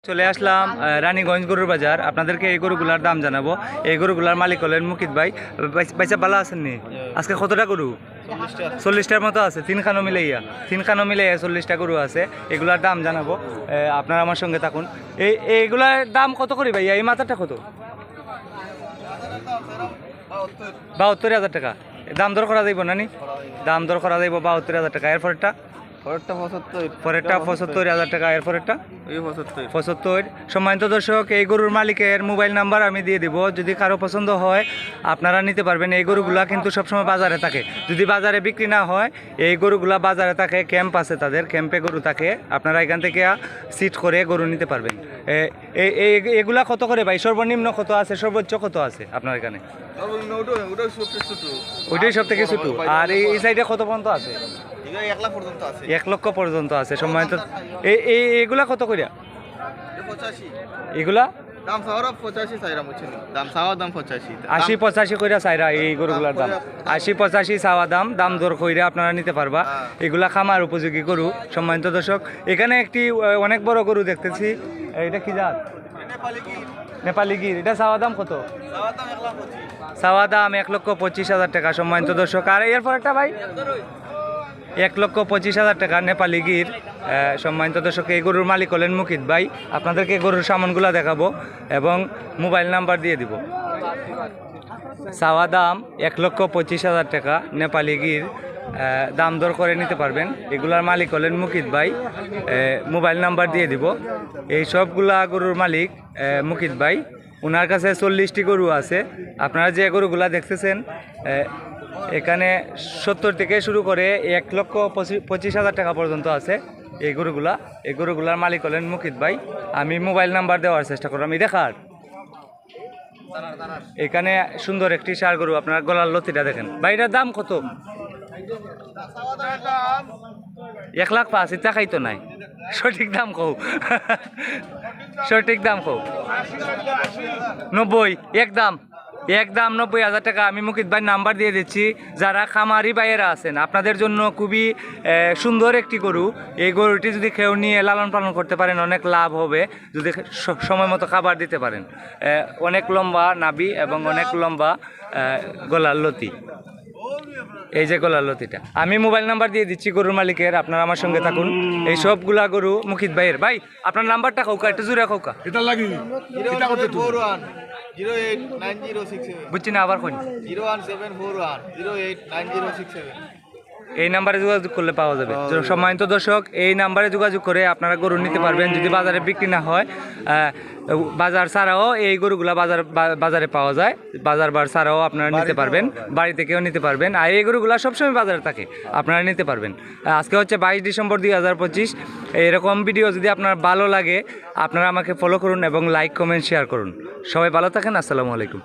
চলে আসলাম রানীগঞ্জ গরুর বাজার। আপনাদেরকে এই গরুগুলার দাম জানাবো। এই গরুগুলার মালিক হলেন মুকিত ভাই। পয়সা ভালো আছেন নি? আজকে কতটা গরু? 40টার মতো আছে। তিনখানো মিলাইয়া 40টা গরু আছে। এগুলার দাম জানাবো, আপনারা আমার সঙ্গে থাকুন। এইগুলার দাম কত করি ভাইয়া? এই মাথাটা কত? 72,000 টাকা। দাম দর করা যাইব না নি? দাম দর করা যাইব 72,000 টাকা। এরপরটা পরেরটা 75,000 টাকা। এরপরেরটা 75। সম্মানিত দর্শক, এই গরুর মালিকের মোবাইল নাম্বার আমি দিয়ে দিব। যদি কারো পছন্দ হয় আপনারা নিতে পারবেন। এই গরুগুলা কিন্তু সবসময় বাজারে থাকে। যদি বাজারে বিক্রি না হয়, এই গরুগুলা বাজারে থাকে, ক্যাম্প আছে তাদের, ক্যাম্পে গরু থাকে। আপনারা এখান থেকে সিট করে গরু নিতে পারবেন। এগুলা কত করে ভাই? সর্বনিম্ন কত আছে, সর্বোচ্চ কত আছে আপনার এখানে? ওইটাই সব থেকে ছোট। আর এই সাইডে কত পর্যন্ত আছে? 1 লক্ষ পর্যন্ত আছে। সম্মানিত, এগুলা কত করিয়া? এগুলা 80-85 কইরা চাইরা। এই গরুগুলার দাম 80-85 চাওয়া দাম। দাম দর কইরা আপনারা নিতে পারবা। এগুলা খামার উপযোগী গরু। সম্মানিত দর্শক, এখানে একটি অনেক বড় গরু দেখতেছি। এটা কি জাত? নেপালি গির। এটা চাওয়া দাম কত? চাওয়া দাম 1,25,000 টাকা। সম্মানিত দর্শক, আর এরপর একটা ভাই 1,25,000 টাকা নেপালি গির। সম্মানিত দর্শক, এই গরুর মালিক হলেন মুকিত ভাই। আপনাদেরকে গরুর সামানগুলো দেখাবো এবং মোবাইল নাম্বার দিয়ে দিব। চাওয়া দাম 1,25,000 টাকা নেপালি গির। দাম দর করে নিতে পারবেন। এগুলার মালিক হলেন মুকিত ভাই। মোবাইল নাম্বার দিয়ে দিব। এই সবগুলা গরুর মালিক মুকিত ভাই। ওনার কাছে 40টি গরু আছে। আপনারা যে গরুগুলা দেখতেছেন, এখানে 70 থেকে শুরু করে 1,25,000 টাকা পর্যন্ত আছে এই গরুগুলার মালিক হলেন মুকিত ভাই। আমি মোবাইল নাম্বার দেওয়ার চেষ্টা করলাম। এই দেখার এখানে সুন্দর একটি ষাঁড় গরু। আপনার গলার লতিটা দেখেন ভাই। এটার দাম কত? 1,05,000 টাকাই তো নাই। সঠিক দাম কও। সঠিক দাম কও। 90। একদম 90,000 টাকা। আমি মুকিত ভাই নাম্বার দিয়ে দিচ্ছি। যারা খামারি ভাইয়েরা আছেন, আপনাদের জন্য খুবই সুন্দর একটি গরু। এই গরুটি যদি কেউ নিয়ে লালন পালন করতে পারেন, অনেক লাভ হবে। যদি সময় মতো খাবার দিতে পারেন। অনেক লম্বা নাভি এবং অনেক লম্বা গলার লতি। এই যে গলার লতিটা। আমি মোবাইল নাম্বার দিয়ে দিচ্ছি গরুর মালিকের। আপনারা আমার সঙ্গে থাকুন। এই সবগুলা গরু মুকিত ভাইয়ের। ভাই আপনার নাম্বারটা কৌকা, একটু জোরে কৌকা। এটা লাগি এটা কত? 08906 বুঝছি না, আবার কোন? 01741 এই নাম্বারে যোগাযোগ করলে পাওয়া যাবে। সম্মানিত দর্শক, এই নাম্বারে যোগাযোগ করে আপনারা গরু নিতে পারবেন। যদি বাজারে বিক্রি না হয়, বাজার ছাড়াও এই গরুগুলা বাজারে পাওয়া যায়। বাজার ছাড়াও আপনারা নিতে পারবেন, বাড়ি থেকেও নিতে পারবেন। আর এই গরুগুলা সবসময় বাজারে থাকে, আপনারা নিতে পারবেন। আজকে হচ্ছে 22 ডিসেম্বর 2025। এরকম ভিডিও যদি আপনার ভালো লাগে, আপনারা আমাকে ফলো করুন এবং লাইক, কমেন্ট, শেয়ার করুন। সবাই ভালো থাকেন। আসসালামু আলাইকুম।